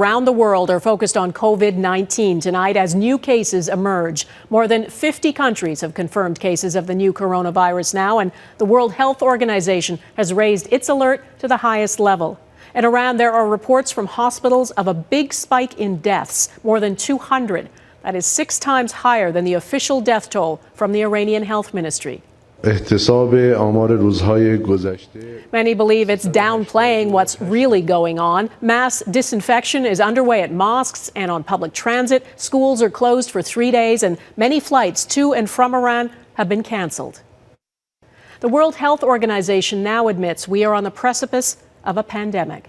Around the world are focused on COVID-19 tonight as new cases emerge. More than 50 countries have confirmed cases of the new coronavirus now, and the World Health Organization has raised its alert to the highest level. In Iran, there are reports from hospitals of a big spike in deaths, more than 200. That is 6 times higher than the official death toll from the Iranian Health Ministry. Many believe it's downplaying what's really going on. Mass disinfection is underway at mosques and on public transit. Schools are closed for 3 days, and many flights to and from Iran have been canceled. The World Health Organization now admits we are on the precipice of a pandemic.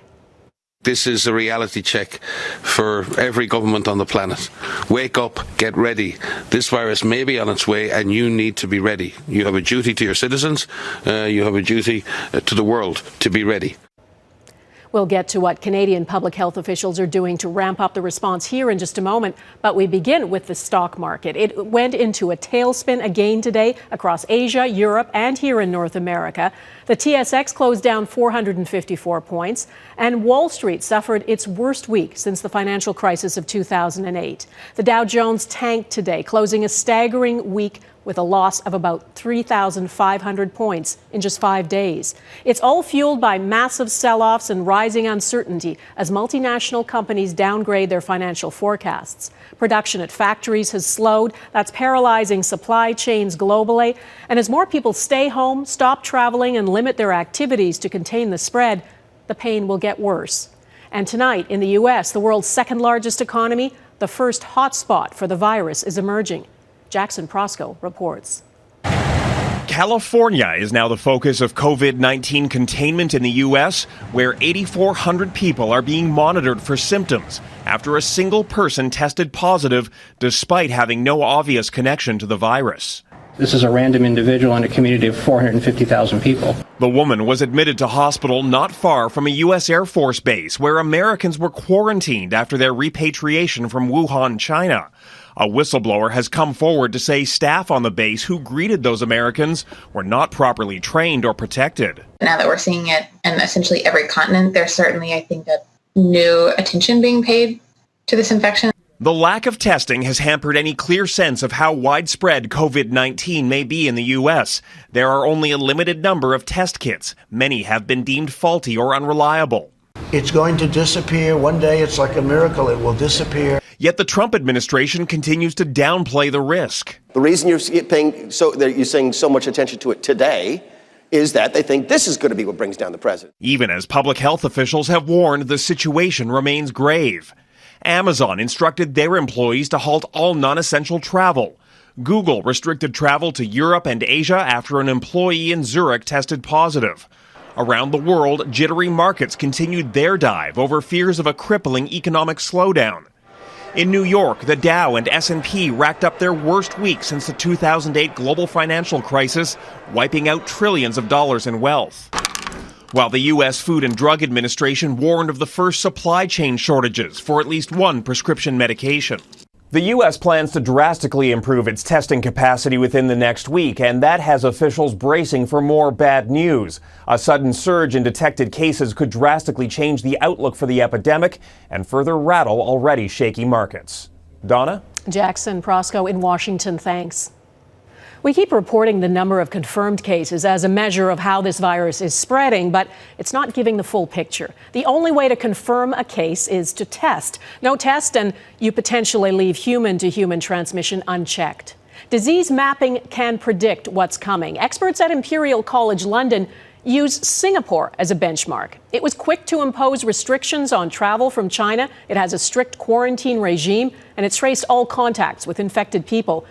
This is a reality check for every government on the planet. Wake up, get ready. This virus may be on its way and you need to be ready. You have a duty to your citizens, you have a duty to the world to be ready. We'll get to what Canadian public health officials are doing to ramp up the response here in just a moment, but we begin with the stock market. It went into a tailspin again today across Asia, Europe, and here in North America. The TSX closed down 454 points, and Wall Street suffered its worst week since the financial crisis of 2008. The Dow Jones tanked today, closing a staggering week with a loss of about 3,500 points in just 5 days. It's all fueled by massive sell-offs and rising uncertainty as multinational companies downgrade their financial forecasts. Production at factories has slowed. That's paralyzing supply chains globally. And as more people stay home, stop traveling, and limit their activities to contain the spread, the pain will get worse. And tonight in the U.S., the world's second largest economy, the first hotspot for the virus is emerging. Jackson Proskow reports. California is now the focus of COVID-19 containment in the U.S., where 8,400 people are being monitored for symptoms after a single person tested positive despite having no obvious connection to the virus. This is a random individual in a community of 450,000 people. The woman was admitted to hospital not far from a U.S. Air Force base where Americans were quarantined after their repatriation from Wuhan, China. A whistleblower has come forward to say staff on the base who greeted those Americans were not properly trained or protected. Now that we're seeing it in essentially every continent, there's certainly, I think, that new attention being paid to this infection. The lack of testing has hampered any clear sense of how widespread COVID-19 may be in the U.S. There are only a limited number of test kits. Many have been deemed faulty or unreliable. It's going to disappear. One day it's like a miracle. It will disappear. Yet the Trump administration continues to downplay the risk. The reason you're saying so much attention to it today is that they think this is going to be what brings down the president. Even as public health officials have warned the situation remains grave. Amazon instructed their employees to halt all non-essential travel. Google restricted travel to Europe and Asia after an employee in Zurich tested positive. Around the world, jittery markets continued their dive over fears of a crippling economic slowdown. In New York, the Dow and S&P racked up their worst week since the 2008 global financial crisis, wiping out trillions of dollars in wealth. While the U.S. Food and Drug Administration warned of the first supply chain shortages for at least one prescription medication. The U.S. plans to drastically improve its testing capacity within the next week, and that has officials bracing for more bad news. A sudden surge in detected cases could drastically change the outlook for the epidemic and further rattle already shaky markets. Donna? Jackson Proskow in Washington, thanks. We keep reporting the number of confirmed cases as a measure of how this virus is spreading, but it's not giving the full picture. The only way to confirm a case is to test. No test, and you potentially leave human-to-human transmission unchecked. Disease mapping can predict what's coming. Experts at Imperial College London use Singapore as a benchmark. It was quick to impose restrictions on travel from China. It has a strict quarantine regime, and it traced all contacts with infected people.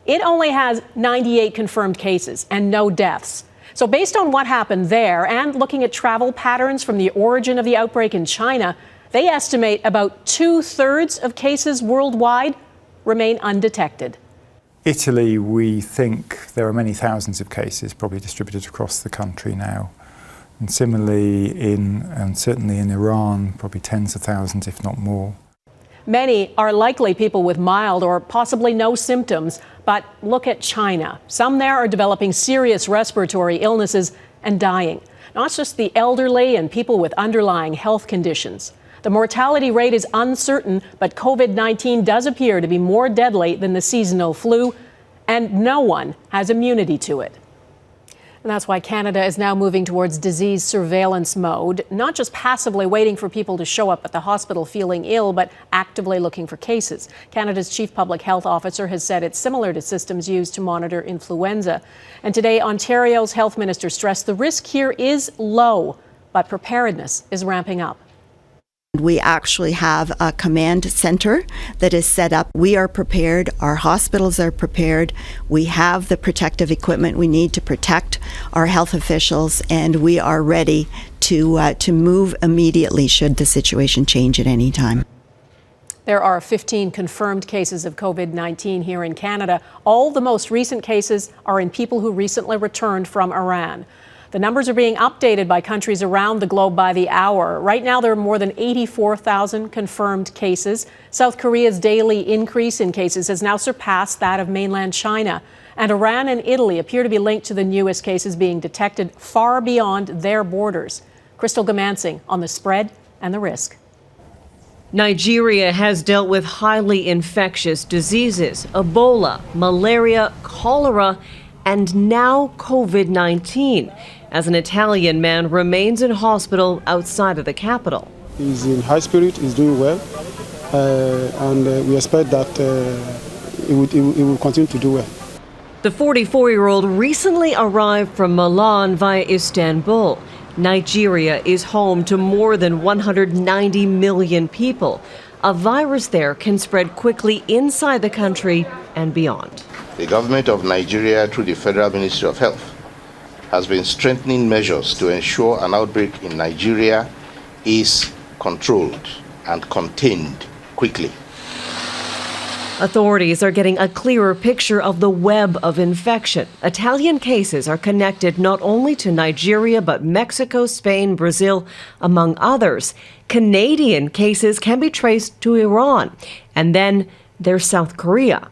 It only has 98 confirmed cases and no deaths. So based on what happened there and looking at travel patterns from the origin of the outbreak in China, they estimate about 2/3 of cases worldwide remain undetected. Italy, we think there are many thousands of cases probably distributed across the country now. And similarly and certainly in Iran, probably tens of thousands, if not more. Many are likely people with mild or possibly no symptoms. But look at China. Some there are developing serious respiratory illnesses and dying. Not just the elderly and people with underlying health conditions. The mortality rate is uncertain, but COVID-19 does appear to be more deadly than the seasonal flu, and no one has immunity to it. And that's why Canada is now moving towards disease surveillance mode, not just passively waiting for people to show up at the hospital feeling ill, but actively looking for cases. Canada's chief public health officer has said it's similar to systems used to monitor influenza. And today, Ontario's health minister stressed the risk here is low, but preparedness is ramping up. We actually have a command center that is set up. We are prepared. Our hospitals are prepared. We have the protective equipment we need to protect our health officials, and we are ready to move immediately should the situation change at any time. There are 15 confirmed cases of COVID-19 here in Canada. All the most recent cases are in people who recently returned from Iran. The numbers are being updated by countries around the globe by the hour. Right now, there are more than 84,000 confirmed cases. South Korea's daily increase in cases has now surpassed that of mainland China. And Iran and Italy appear to be linked to the newest cases being detected far beyond their borders. Crystal Goomansingh on the spread and the risk. Nigeria has dealt with highly infectious diseases, Ebola, malaria, cholera, and now COVID-19, as an Italian man remains in hospital outside of the capital. He's in high spirit, he's doing well, and we expect that he will continue to do well. The 44-year-old recently arrived from Milan via Istanbul. Nigeria is home to more than 190 million people. A virus there can spread quickly inside the country and beyond. The government of Nigeria, through the Federal Ministry of Health, has been strengthening measures to ensure an outbreak in Nigeria is controlled and contained quickly. Authorities are getting a clearer picture of the web of infection. Italian cases are connected not only to Nigeria, but Mexico, Spain, Brazil, among others. Canadian cases can be traced to Iran. And then there's South Korea.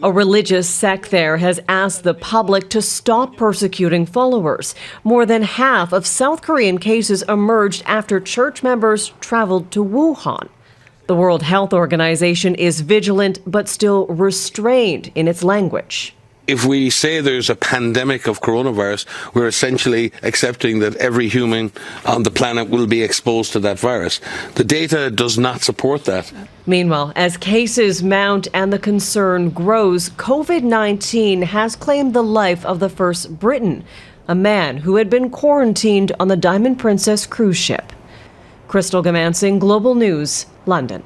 A religious sect there has asked the public to stop persecuting followers. More than half of South Korean cases emerged after church members traveled to Wuhan. The World Health Organization is vigilant but still restrained in its language. If we say there's a pandemic of coronavirus, we're essentially accepting that every human on the planet will be exposed to that virus. The data does not support that. Meanwhile, as cases mount and the concern grows, COVID-19 has claimed the life of the first Briton, a man who had been quarantined on the Diamond Princess cruise ship. Crystal Goomansingh, Global News, London.